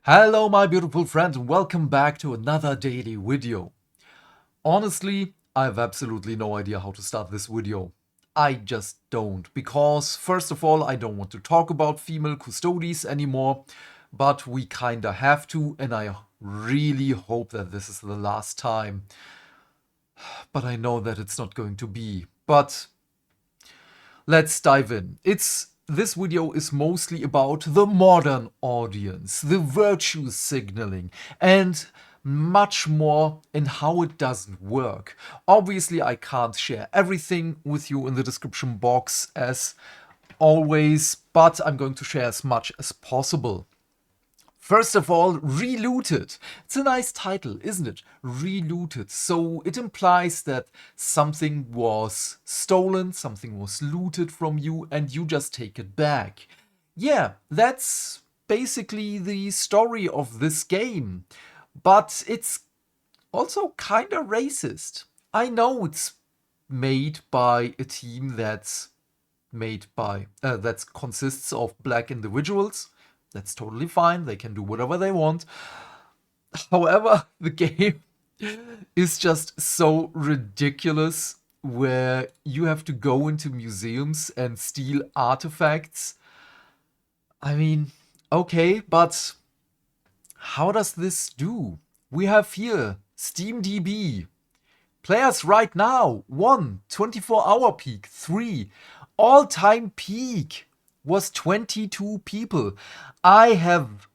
Hello my beautiful friend and welcome back to another daily video. Honestly, I have absolutely no idea how to start this video. I just don't, because first of all I don't want to talk about female custodies anymore, but we kinda have to, and I really hope that this is the last time. But I know that it's not going to be. But let's dive in. This video is mostly about the modern audience, the virtue signaling, and much more in how it doesn't work. Obviously, I can't share everything with you in the description box as always, but I'm going to share as much as possible. First of all, Relooted. It's a nice title, isn't it? Relooted. So it implies that something was stolen, something was looted from you, and you just take it back. Yeah, that's basically the story of this game. But it's also kinda racist. I know it's made by a team that consists of black individuals. That's totally fine. They can do whatever they want. However, the game is just so ridiculous where you have to go into museums and steal artifacts. I mean, okay, but how does this do? We have here SteamDB. Players right now, 1, 24-hour peak, 3, all-time peak was 22 people. I have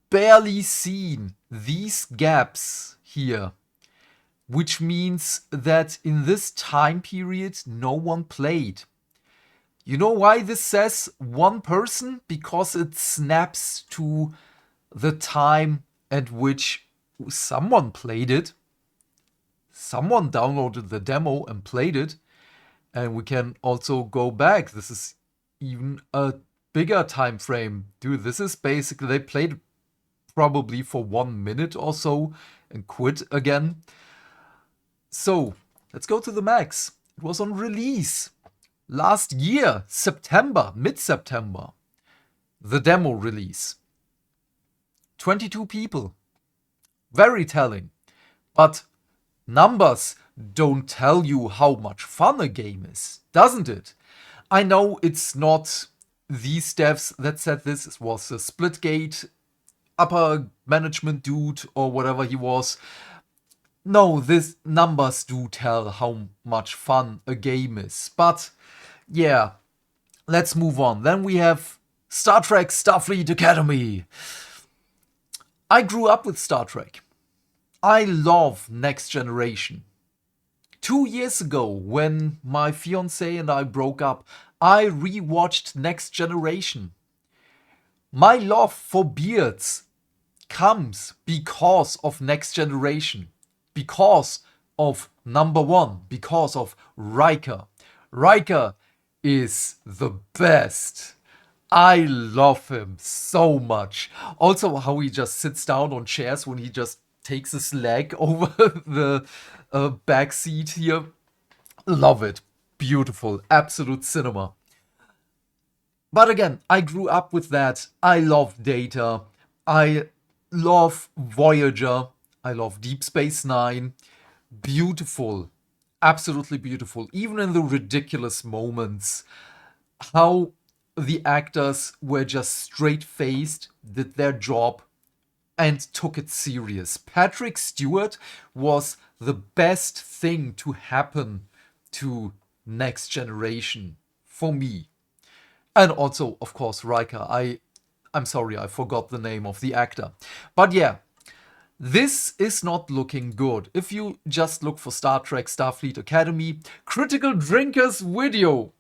barely seen these gaps here, which means that in this time period no one played. You know why this says one person? Because it snaps to the time at which someone played it. Someone downloaded the demo and played it. And we can also go back. This is even a bigger time frame. Dude, this is basically, they played probably for 1 minute or so and quit again. So, let's go to the max. It was on release last year, September, mid-September. The demo release. 22 people. Very telling. But numbers don't tell you how much fun a game is, doesn't it? I know it's not these devs that said this. It was a Splitgate upper management dude or whatever he was. No, these numbers do tell how much fun a game is. But yeah, let's move on. Then we have Star Trek Starfleet Academy. I grew up with Star Trek. I love Next Generation. 2 years ago, when my fiance and I broke up, I rewatched Next Generation. My love for beards comes because of Next Generation. Because of number one, because of Riker. Riker is the best. I love him so much. Also, how he just sits down on chairs when he just takes his leg over the back seat here. Love it. Beautiful. Absolute cinema. But again, I grew up with that. I love Data. I love Voyager. I love Deep Space Nine. Beautiful. Absolutely beautiful. Even in the ridiculous moments. How the actors were just straight-faced, did their job, and took it serious. Patrick Stewart was the best thing to happen to Next Generation for me. And also, of course, Riker. I'm sorry, I forgot the name of the actor. But yeah, this is not looking good. If you just look for Star Trek Starfleet Academy, Critical Drinkers video,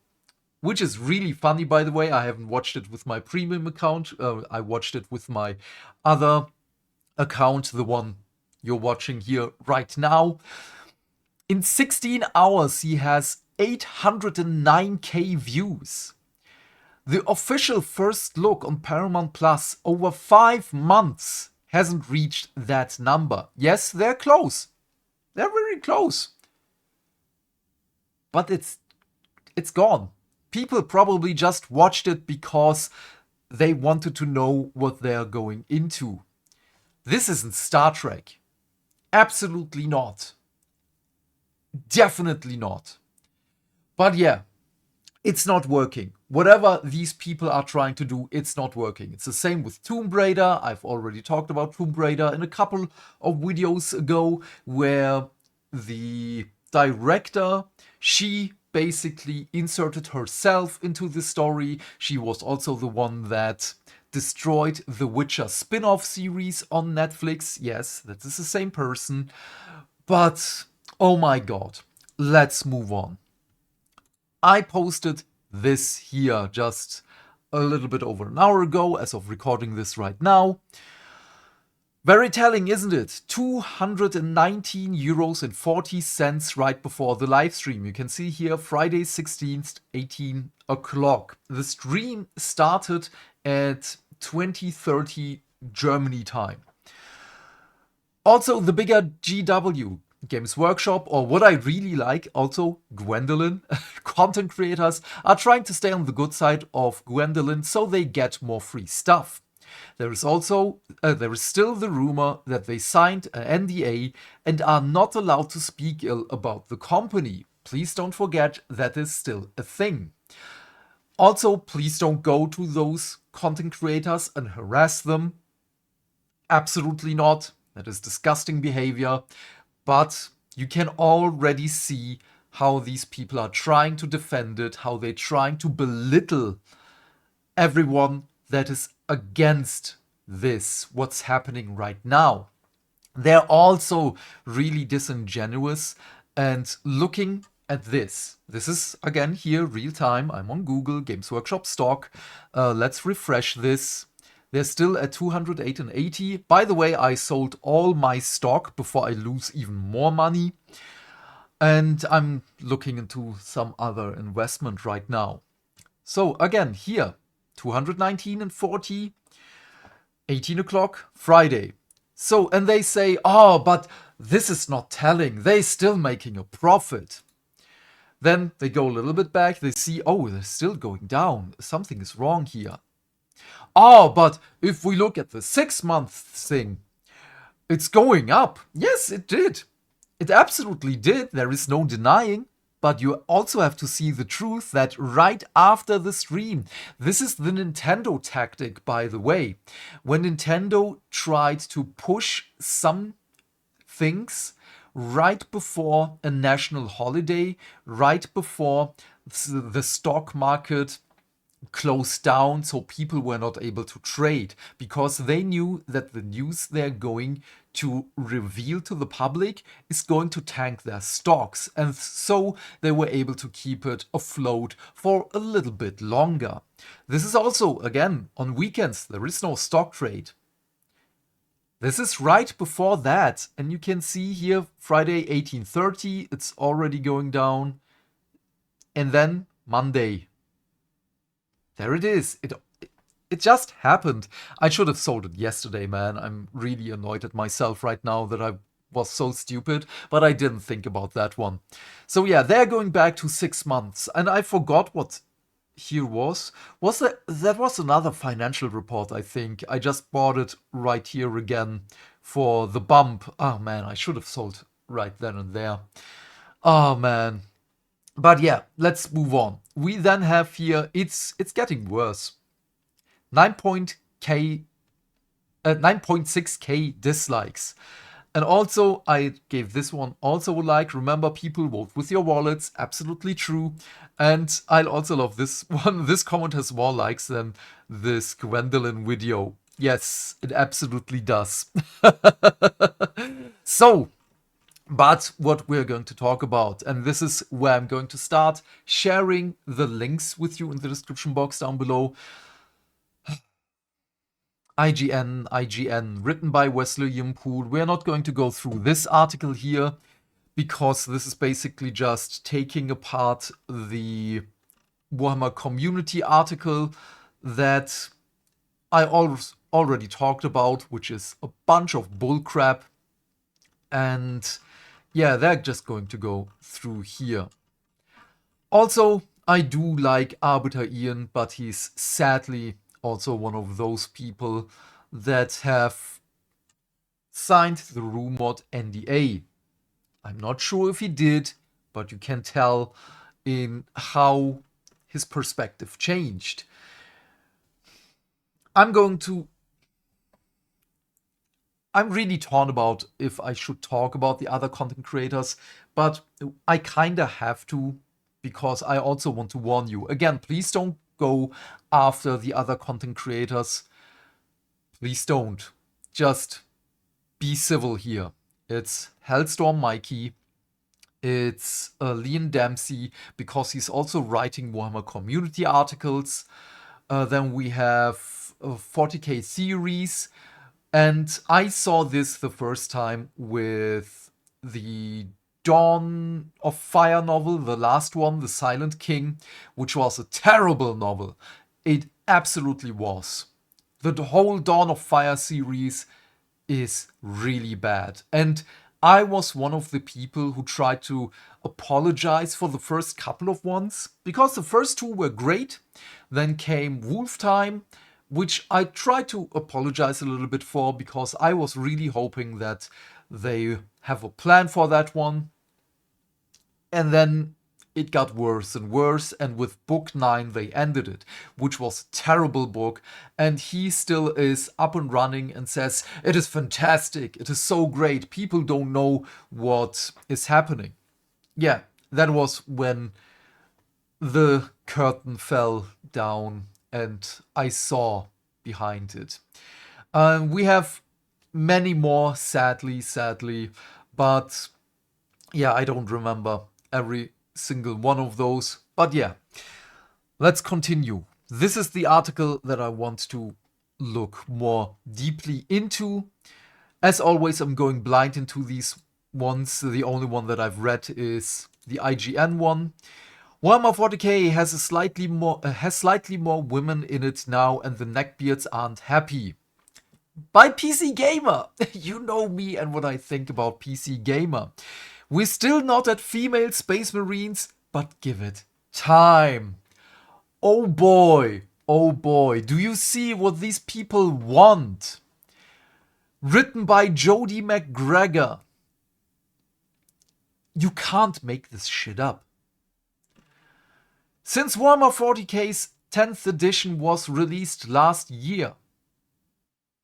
which is really funny, by the way. I haven't watched it with my premium account. I watched it with my other account, the one you're watching here right now. In 16 hours, he has 809k views. The official first look on Paramount Plus over 5 months hasn't reached that number. Yes, they're close. They're very close. But it's gone. People probably just watched it because they wanted to know what they're going into. This isn't Star Trek. Absolutely not. Definitely not. But yeah, it's not working. Whatever these people are trying to do, it's not working. It's the same with Tomb Raider. I've already talked about Tomb Raider in a couple of videos ago, where the director, she basically inserted herself into the story. She was also the one that destroyed the Witcher spin-off series on Netflix. Yes, that is the same person. But, oh my god, let's move on. I posted this here just a little bit over an hour ago, as of recording this right now. Very telling, isn't it? 219 euros and 40 cents right before the live stream. You can see here Friday 16th, 18 o'clock. The stream started at 20:30 Germany time. Also, the bigger GW, Games Workshop, or what I really like, also Gwendolyn, content creators are trying to stay on the good side of Gwendolyn so they get more free stuff. There is still the rumor that they signed an NDA and are not allowed to speak ill about the company. Please don't forget that is still a thing. Also, please don't go to those content creators and harass them. Absolutely not. That is disgusting behavior. But you can already see how these people are trying to defend it, how they're trying to belittle everyone that is against this, what's happening right now. They're also really disingenuous and looking at this. This is, again, here, real time. I'm on Google, Games Workshop stock. Let's refresh this. They're still at 208.80. By the way, I sold all my stock before I lose even more money. And I'm looking into some other investment right now. So again, here, 219.40, 18 o'clock, Friday. So, and they say, oh, but this is not telling. They're still making a profit. Then they go a little bit back. They see, oh, they're still going down. Something is wrong here. Oh, but if we look at the 6-month thing, it's going up. Yes, it did. It absolutely did. There is no denying. But you also have to see the truth that right after the stream, this is the Nintendo tactic, by the way. When Nintendo tried to push some things right before a national holiday, right before the stock market closed down, so people were not able to trade, because they knew that the news they're going to reveal to the public is going to tank their stocks, and so they were able to keep it afloat for a little bit longer. This is also, again, on weekends. There is no stock trade. This is right before that, and you can see here Friday 18:30, it's already going down, and then Monday. There it is. It just happened. I should have sold it yesterday, man. I'm really annoyed at myself right now that I was so stupid, but I didn't think about that one. So yeah, they're going back to 6 months, and I forgot what here was. That was another financial report, I think. I just bought it right here again for the bump. Oh man, I should have sold right then and there. Oh man. But yeah, let's move on. We then have here, it's getting worse. 9.6k dislikes. And also, I gave this one also a like. Remember, people vote with your wallets. Absolutely true. And I also love this one. This comment has more likes than this Gwendolyn video. Yes, it absolutely does. So, but what we're going to talk about, and this is where I'm going to start sharing the links with you in the description box down below. IGN, written by Wesley Yimpool. We're not going to go through this article here, because this is basically just taking apart the Warhammer community article that I already talked about, which is a bunch of bullcrap. And yeah, they're just going to go through here. Also, I do like Arbiter Ian, but he's sadly also one of those people that have signed the rumored NDA. I'm not sure if he did, but you can tell in how his perspective changed. I'm really torn about if I should talk about the other content creators, but I kinda have to, because I also want to warn you. Again, please don't go after the other content creators. Please don't. Just be civil here. It's Hellstorm Mikey. It's Leon Dempsey, because he's also writing Warhammer community articles. Then we have 40k Theories. And I saw this the first time with the Dawn of Fire novel, the last one, The Silent King, which was a terrible novel. It absolutely was. The whole Dawn of Fire series is really bad. And I was one of the people who tried to apologize for the first couple of ones, because the first two were great. Then came Wolf Time, which I tried to apologize a little bit for, because I was really hoping that they have a plan for that one. And then it got worse and worse, and with book 9 they ended it, which was a terrible book, and he still is up and running and says, it is fantastic, it is so great, people don't know what is happening. Yeah, that was when the curtain fell down and I saw behind it. We have many more, sadly, but yeah, I don't remember every single one of those. But yeah, let's continue. This is the article that I want to look more deeply into. As always, I'm going blind into these ones. The only one that I've read is the IGN one. Warhammer 40k has slightly more women in it now, and the neckbeards aren't happy. By PC Gamer! You know me and what I think about PC Gamer. We're still not at female Space Marines, but give it time. Oh boy, do you see what these people want? Written by Jodie McGregor. You can't make this shit up. Since Warhammer 40k's 10th edition was released last year.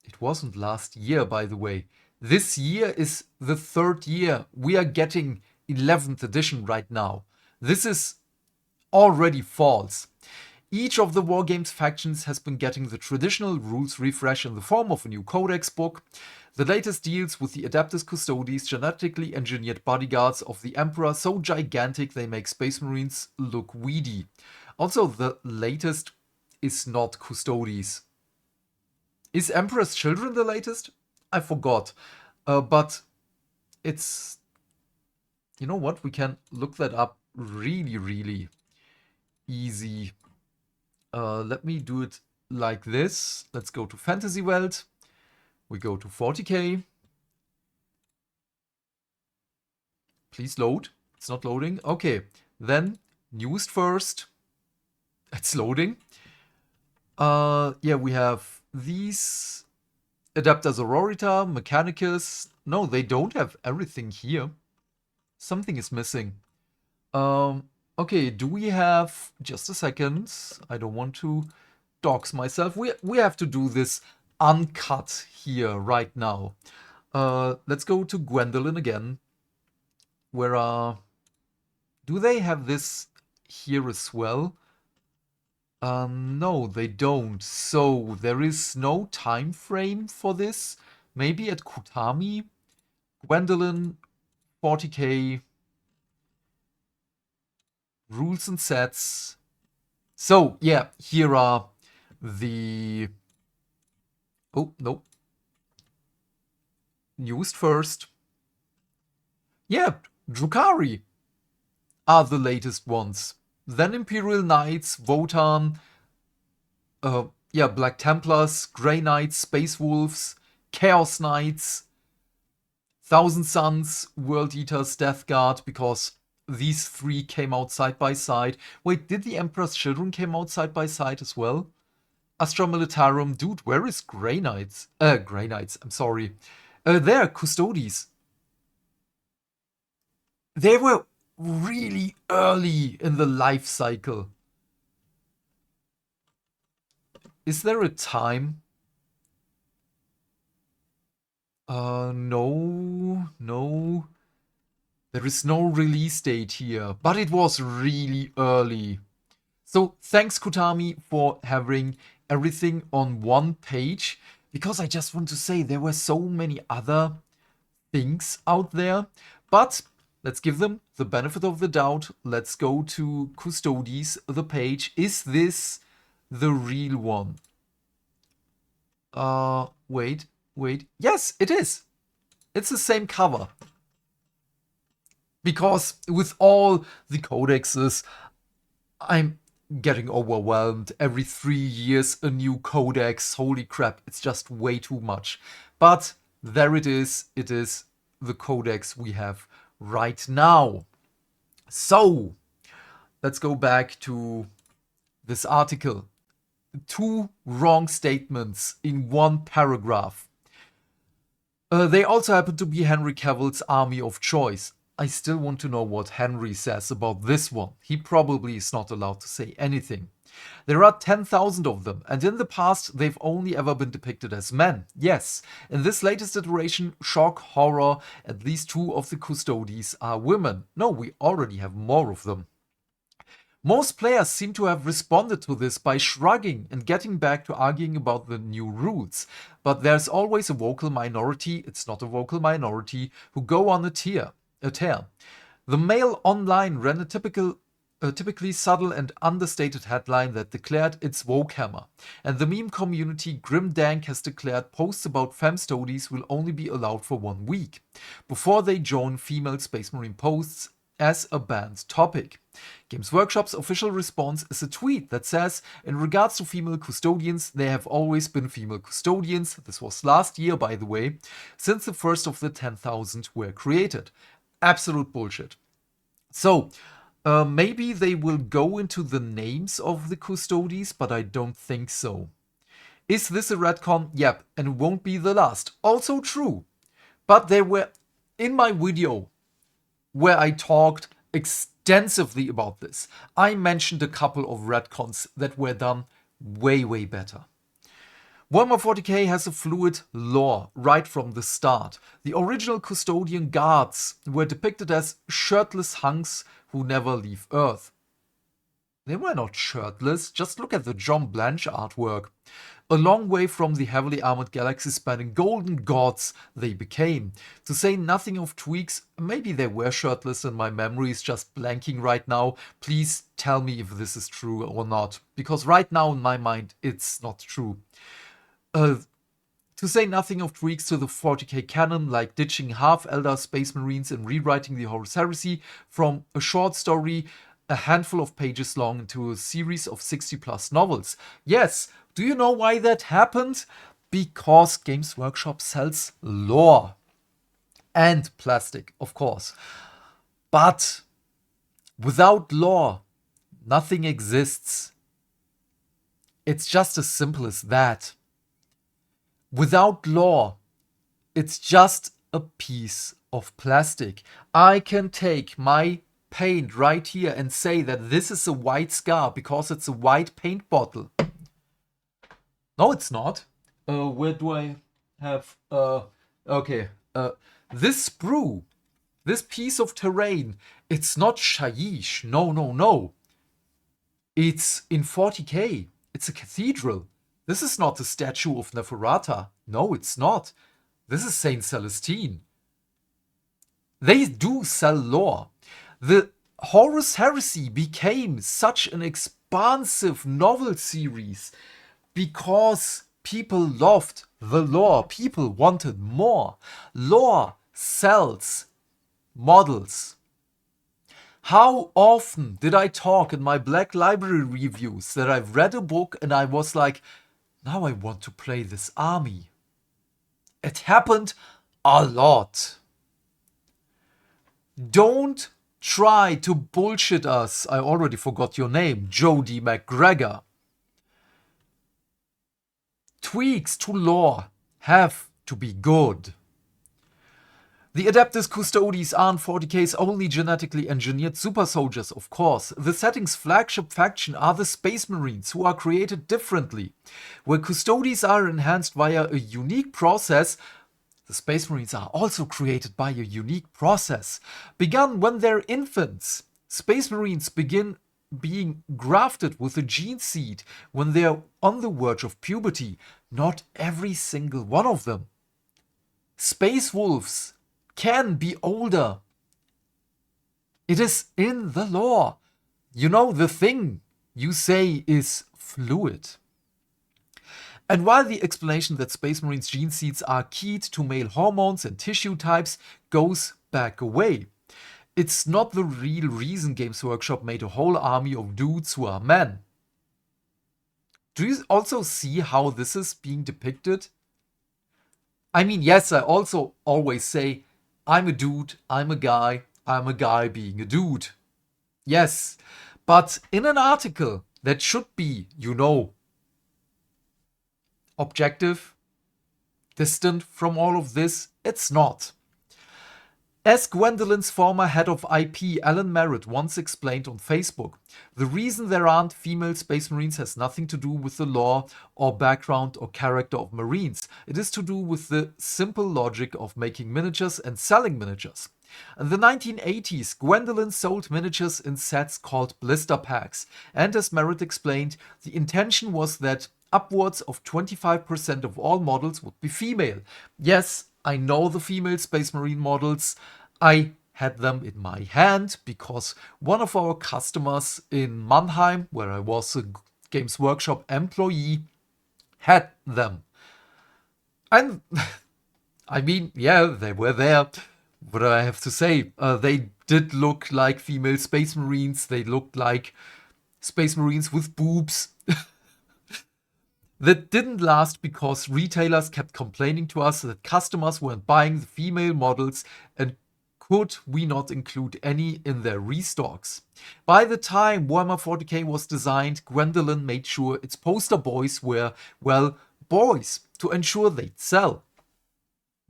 It wasn't last year, by the way. This year is the 3rd year. We are getting 11th edition right now. This is already false. Each of the Wargames factions has been getting the traditional rules refresh in the form of a new codex book. The latest deals with the Adeptus Custodes, genetically engineered bodyguards of the Emperor, so gigantic they make Space Marines look weedy. Also, the latest is not Custodes. Is Emperor's Children the latest? I forgot. But it's... You know what? We can look that up really easy. Let me do it like this. Let's go to Fantasy Welt. We go to 40k. Please load. It's not loading. Okay. Then, newest first. It's loading. Yeah, we have these. Adapter Sororita, Mechanicus. No, they don't have everything here. Something is missing. Okay, do we have... Just a second. I don't want to dox myself. We have to do this uncut here right now. Let's go to Gwendolyn again. Where do they have this here as well? No, they don't. So there is no time frame for this. Maybe at Kutami. Gwendolyn, 40k. Rules and sets. So, yeah, here are the... Oh, no. Newest first. Yeah, Drukhari are the latest ones. Then Imperial Knights, Votan, yeah, Black Templars, Grey Knights, Space Wolves, Chaos Knights, Thousand Suns, World Eaters, Death Guard, because these 3 came out side by side. Wait, did the Emperor's Children came out side by side as well? Astra Militarum. Dude, where is Grey Knights? Grey Knights, I'm sorry. There, Custodes. They were really early in the life cycle. Is there a time? No. There is no release date here, but it was really early. So thanks, Kutami, for having everything on one page, because I just want to say there were so many other things out there, but let's give them the benefit of the doubt. Let's go to Custodes, the page. Is this the real one? Wait. Yes, it is. It's the same cover. Because with all the codexes, I'm getting overwhelmed. Every 3 years, a new codex. Holy crap, it's just way too much. But there it is. It is the codex we have right now. So, let's go back to this article. 2 wrong statements in 1 paragraph. They also happen to be Henry Cavill's army of choice. I still want to know what Henry says about this one. He probably is not allowed to say anything. There are 10,000 of them, and in the past they've only ever been depicted as men. Yes, in this latest iteration, shock, horror, at least 2 of the Custodes are women. No, we already have more of them. Most players seem to have responded to this by shrugging and getting back to arguing about the new rules. But there's always a vocal minority, it's not a vocal minority, who go on a tear. The Mail Online ran a typically subtle and understated headline that declared it's Warhammer. And the meme community Grimdank has declared posts about femstodes will only be allowed for 1 week, before they join female Space Marine posts as a banned topic. Games Workshop's official response is a tweet that says, in regards to female custodians, there have always been female custodians, this was last year by the way, since the first of the 10,000 were created. Absolute bullshit. So, maybe they will go into the names of the Custodes, but I don't think so. Is this a retcon? Yep, and it won't be the last. Also true. But there were, in my video, where I talked extensively about this, I mentioned a couple of retcons that were done way better. Warhammer 40k has a fluid lore right from the start. The original Custodian guards were depicted as shirtless hunks who never leave Earth. They were not shirtless, just look at the John Blanche artwork. A long way from the heavily armored galaxy-spanning golden gods they became. To say nothing of tweaks, maybe they were shirtless and my memory is just blanking right now. Please tell me if this is true or not, because right now in my mind it's not true. To say nothing of tweaks to the 40k canon, like ditching half-elder Space Marines and rewriting the Horus Heresy from a short story a handful of pages long into a series of 60+ novels. Yes, do you know why that happened? Because Games Workshop sells lore. And plastic, of course. But without lore, nothing exists. It's just as simple as that. Without lore, it's just a piece of plastic. I can take my paint right here and say that this is a white scar because it's a white paint bottle. No, it's not. Where do I have... okay. This sprue, this piece of terrain, it's not Shaiish. No. It's in 40k. It's a cathedral. This is not the statue of Neferata. No, it's not. This is Saint Celestine. They do sell lore. The Horus Heresy became such an expansive novel series because people loved the lore. People wanted more. Lore sells models. How often did I talk in my Black Library reviews that I've read a book and I was like, now I want to play this army. It happened a lot. Don't try to bullshit us. I already forgot your name, Jody McGregor. tweaks to lore have to be good. The Adeptus Custodes aren't 40k's only genetically engineered super soldiers, of course. The setting's flagship faction are the Space Marines, who are created differently. Where Custodes are enhanced via a unique process, the Space Marines are also created by a unique process. Begun when they're infants, Space Marines begin being grafted with a gene seed when they're on the verge of puberty. Not every single one of them. Space Wolves can be older. It is in the lore. You know, the thing you say is fluid. And while the explanation that Space Marines' gene seeds are keyed to male hormones and tissue types goes back away, it's not the real reason Games Workshop made a whole army of dudes who are men. Do you also see how this is being depicted? I mean, yes, I also always say, I'm a dude, I'm a guy being a dude. Yes, but in an article that should be, you know, objective, distant from all of this, it's not. As Gwendolyn's former head of IP, Alan Merritt, once explained on Facebook, the reason there aren't female Space Marines has nothing to do with the lore or background or character of Marines. It is to do with the simple logic of making miniatures and selling miniatures. In the 1980s, Gwendolyn sold miniatures in sets called blister packs, and as Merritt explained, the intention was that upwards of 25% of all models would be female. Yes, I know the female Space Marine models. I had them in my hand because one of our customers in Mannheim, where I was a Games Workshop employee, had them. And I mean, yeah, they were there. What do I have to say? They did look like female Space Marines. They looked like Space Marines with boobs. That didn't last because retailers kept complaining to us that customers weren't buying the female models and could we not include any in their restocks. By the time Warhammer 40k was designed, Gwendolyn made sure its poster boys were, well, boys, to ensure they'd sell.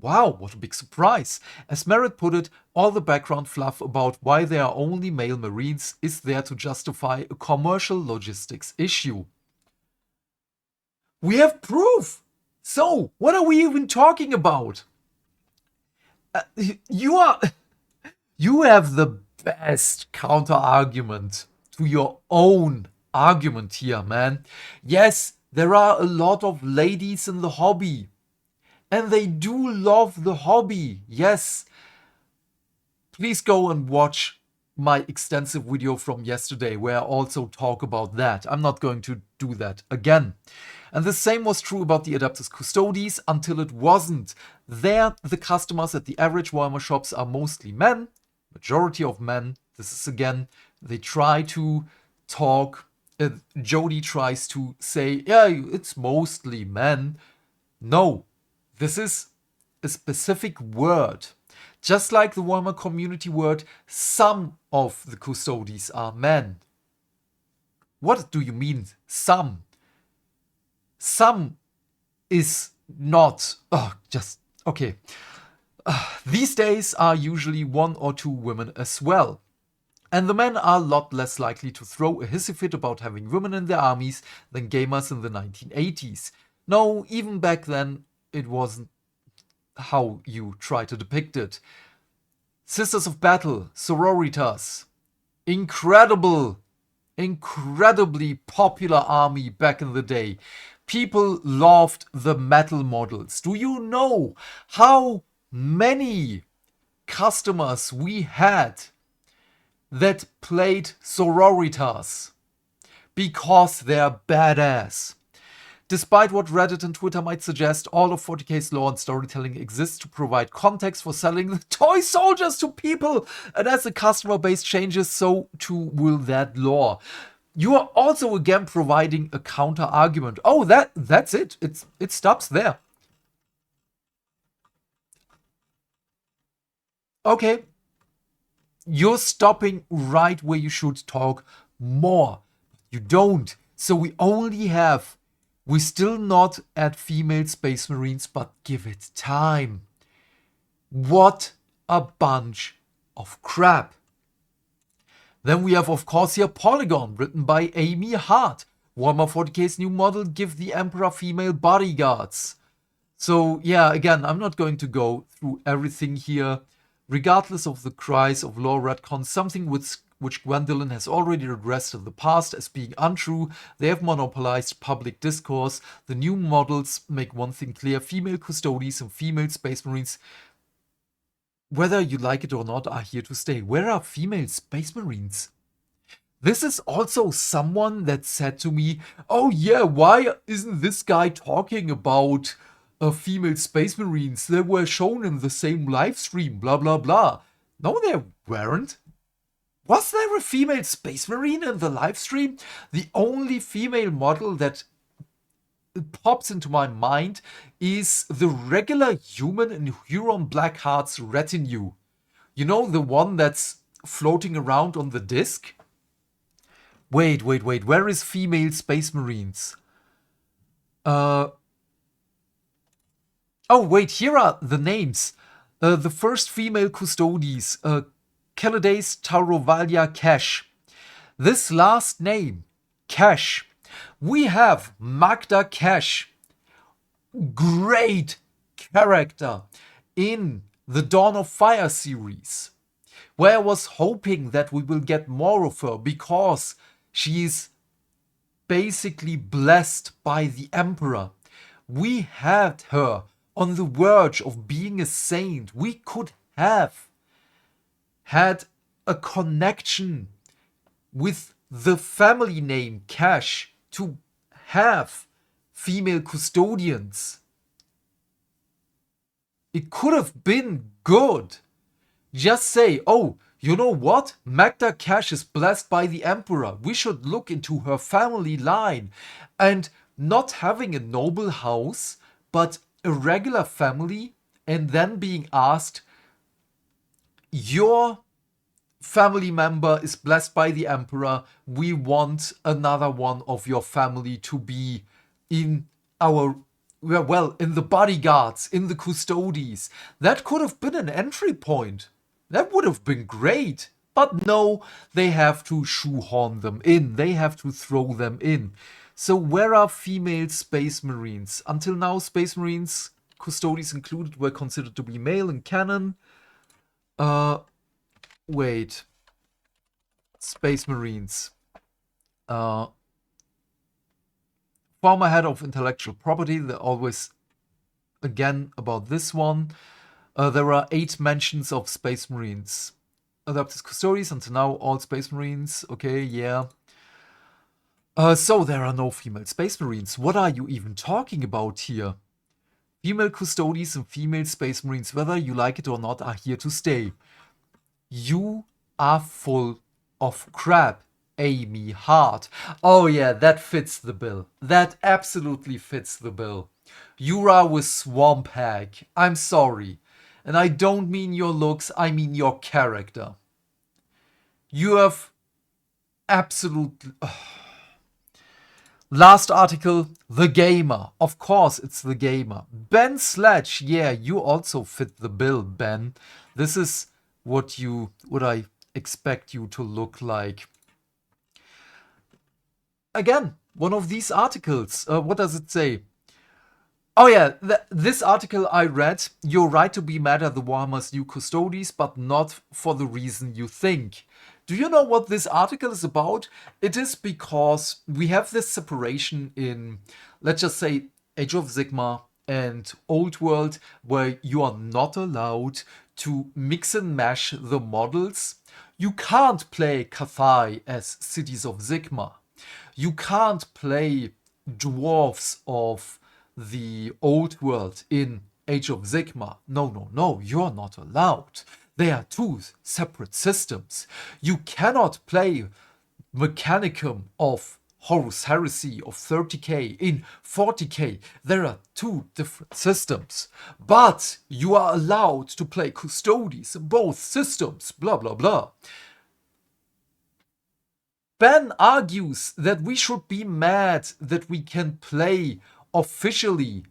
Wow, what a big surprise. As Merritt put it, all the background fluff about why there are only male Marines is there to justify a commercial logistics issue. We have proof! So, what are we even talking about? You have the best counter-argument to your own argument here, man. Yes, there are a lot of ladies in the hobby. And they do love the hobby, yes. Please go and watch my extensive video from yesterday where I also talk about that. I'm not going to do that again. And the same was true about the Adeptus Custodes until it wasn't. There, the customers at the average Warhammer shops are mostly men, majority of men. This is again, they try to talk, Jody tries to say, yeah, it's mostly men. No, this is a specific word. Just like the Warhammer community word, some of the Custodes are men. What do you mean, some? Some is not, okay. These days are usually 1 or 2 women as well. And the men are a lot less likely to throw a hissy fit about having women in their armies than gamers in the 1980s. No, even back then, it wasn't how you try to depict it. Sisters of Battle, Sororitas, incredibly popular army back in the day. People loved the metal models. Do you know how many customers we had that played Sororitas? Because they're badass. Despite what Reddit and Twitter might suggest, all of 40k's lore and storytelling exists to provide context for selling the toy soldiers to people. And as the customer base changes, so too will that lore. You are also again providing a counter argument. Oh, that's it. It stops there. Okay. You're stopping right where you should talk more. You don't. So we only have We still not add female Space Marines, but give it time. What a bunch of crap. Then we have, of course, here Polygon, written by Amy Hart. Warhammer 40k's new model, give the Emperor female bodyguards. So, yeah, again, I'm not going to go through everything here. Regardless of the cries of lore retcon, something which Gwendolyn has already addressed in the past as being untrue, they have monopolized public discourse. The new models make one thing clear: female Custodes and female Space Marines, whether you like it or not, are here to stay. Where are female Space Marines? This is also someone that said to me, oh yeah, why isn't this guy talking about female Space Marines? They were shown in the same live stream, blah blah blah. No, they weren't. Was there a female Space Marine in the live stream? The only female model that pops into my mind is the regular human in Huron Blackheart's retinue. You know, the one that's floating around on the disc? Wait, where is female Space Marines? Oh wait, here are the names. The first female Custodes, Calades Taurovalia Cash. This last name, Cash. We have Magda Cash. Great character in the Dawn of Fire series, where I was hoping that we will get more of her because she's basically blessed by the Emperor. We had her on the verge of being a saint. We could have had a connection with the family name Cash to have female custodians. It could have been good. Just say, oh, you know what? Magda Cash is blessed by the Emperor. We should look into her family line. And not having a noble house, but a regular family, and then being asked, your family member is blessed by the Emperor. We want another one of your family to be in our, well, in the bodyguards, in the Custodes. That could have been an entry point. That would have been great. But no, they have to shoehorn them in. They have to throw them in. So where are female Space Marines? Until now, Space Marines, Custodes included, were considered to be male in canon. Wait. Space Marines. Former head of intellectual property. They're always, again, about this one. There are 8 mentions of Space Marines. Adapted Custodes, until now, all Space Marines. Okay, yeah. So there are no female Space Marines. What are you even talking about here? Female Custodes and female Space Marines, whether you like it or not, are here to stay. You are full of crap, Amy Hart. Oh yeah, that fits the bill. That absolutely fits the bill. Yura with Swamp Hag. I'm sorry. And I don't mean your looks, I mean your character. You have absolutely... Last article, The Gamer. Of course, it's The Gamer. Ben Sledge. Yeah, you also fit the bill, Ben. This is what I expect you to look like. Again, one of these articles. What does it say? Oh yeah, this article I read. You're right to be mad at the Warhammer's new Custodes, but not for the reason you think. Do you know what this article is about? It is because we have this separation in, let's just say, Age of Sigmar and Old World, where you are not allowed to mix and mash the models. You can't play Cathai as Cities of Sigmar. You can't play dwarves of the Old World in Age of Sigmar. No, you're not allowed. They are 2 separate systems. You cannot play Mechanicum of Horus Heresy of 30k in 40k. There are 2 different systems. But you are allowed to play Custodes in both systems. Blah, blah, blah. Ben argues that we should be mad that we can play officially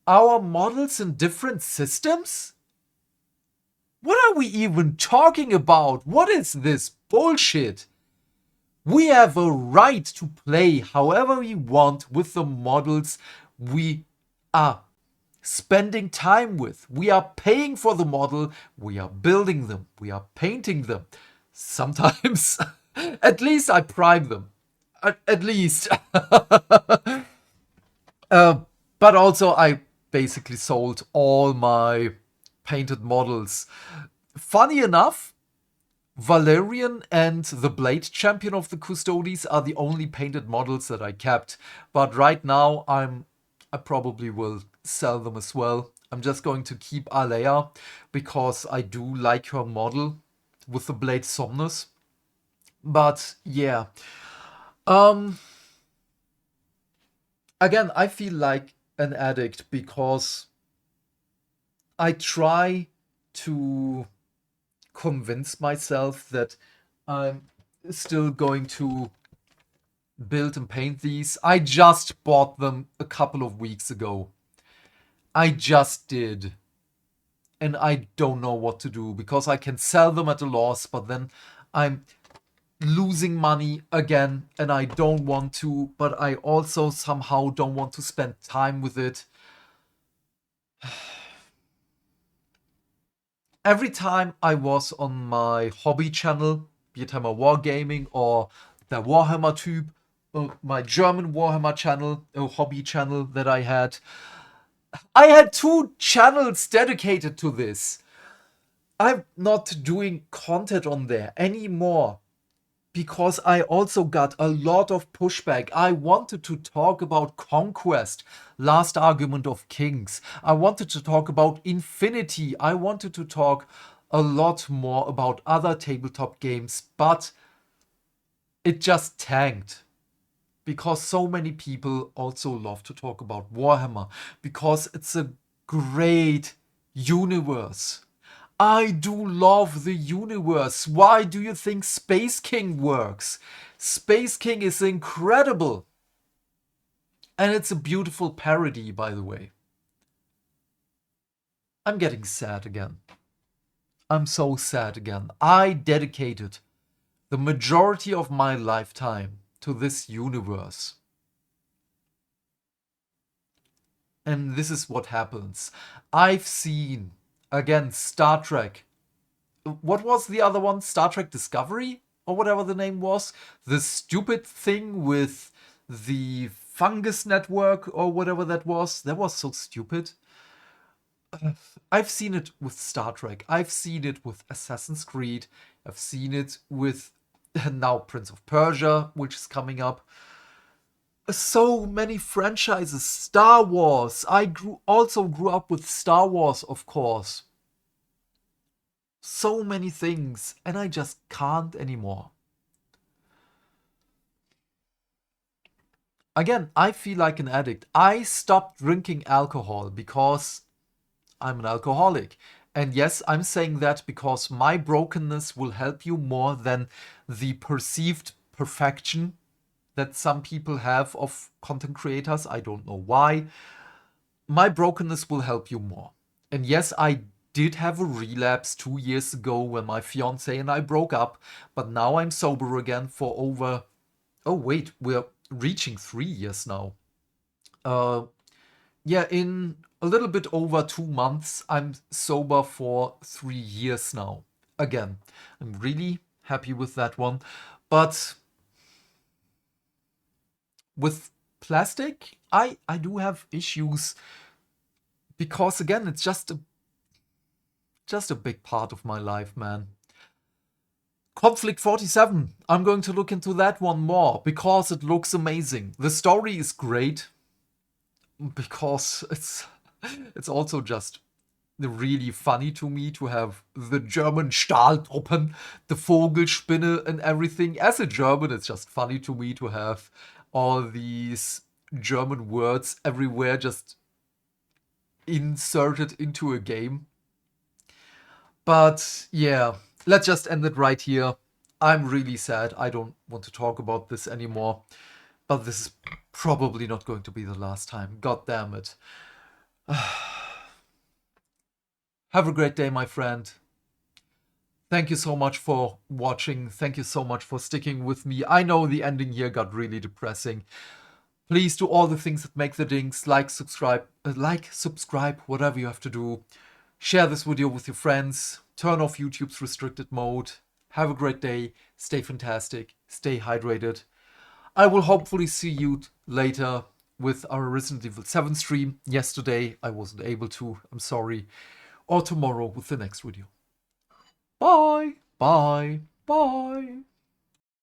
our models in different systems? What are we even talking about? What is this bullshit? We have a right to play however we want with the models we are spending time with. We are paying for the model, we are building them, we are painting them. Sometimes, at least I prime them. At least. But also I basically sold all my painted models. Funny enough, Valerian and the Blade Champion of the Custodes are the only painted models that I kept. But right now I probably will sell them as well. I'm just going to keep Alea because I do like her model with the Blade Somnus. But yeah. Again, I feel like an addict because I try to convince myself that I'm still going to build and paint these. I just bought them a couple of weeks ago. I just did. And I don't know what to do because I can sell them at a loss, but then I'm losing money again and I don't want to, but I also somehow don't want to spend time with it. Every time I was on my hobby channel, be it Hammer Wargaming or the Warhammer Typ, my German Warhammer channel, a hobby channel that I had 2 channels dedicated to this. I'm not doing content on there anymore because I also got a lot of pushback. I wanted to talk about Conquest, Last Argument of Kings. I wanted to talk about Infinity. I wanted to talk a lot more about other tabletop games, but it just tanked. Because so many people also love to talk about Warhammer. Because it's a great universe. I do love the universe. Why do you think Space King works? Space King is incredible. And it's a beautiful parody, by the way. I'm getting sad again. I'm so sad again. I dedicated the majority of my lifetime to this universe. And this is what happens. I've seen, again, Star Trek. What was the other one? Star Trek Discovery? Or whatever the name was. The stupid thing with the fungus network or whatever that was. That was so stupid. I've seen it with Star Trek. I've seen it with Assassin's Creed. I've seen it with now Prince of Persia, which is coming up. So many franchises. Star Wars. I also grew up with Star Wars, of course. So many things, and I just can't anymore. Again, I feel like an addict. I stopped drinking alcohol because I'm an alcoholic. And yes, I'm saying that because my brokenness will help you more than the perceived perfection that some people have of content creators. I don't know why. My brokenness will help you more. And yes, I did have a relapse 2 years ago when my fiance and I broke up, but now I'm sober again for over... Oh wait, we're reaching 3 years now. Yeah, in a little bit over 2 months, I'm sober for 3 years now. Again, I'm really happy with that one. But with plastic, I do have issues because again, it's just a big part of my life, man. Conflict 47. I'm going to look into that one more because it looks amazing. The story is great because it's also just really funny to me to have the German Stahltruppen, the Vogelspinne and everything. As a German, it's just funny to me to have all these German words everywhere just inserted into a game. But yeah, let's just end it right here. I'm really sad. I don't want to talk about this anymore. But this is probably not going to be the last time. God damn it. Have a great day, my friend. Thank you so much for watching. Thank you so much for sticking with me. I know the ending here got really depressing. Please do all the things that make the dings. Like, subscribe, whatever you have to do. Share this video with your friends. Turn off YouTube's restricted mode. Have a great day. Stay fantastic. Stay hydrated. I will hopefully see you later with our Resident Evil 7 stream. Yesterday I wasn't able to. I'm sorry. Or tomorrow with the next video. Bye. Bye. Bye.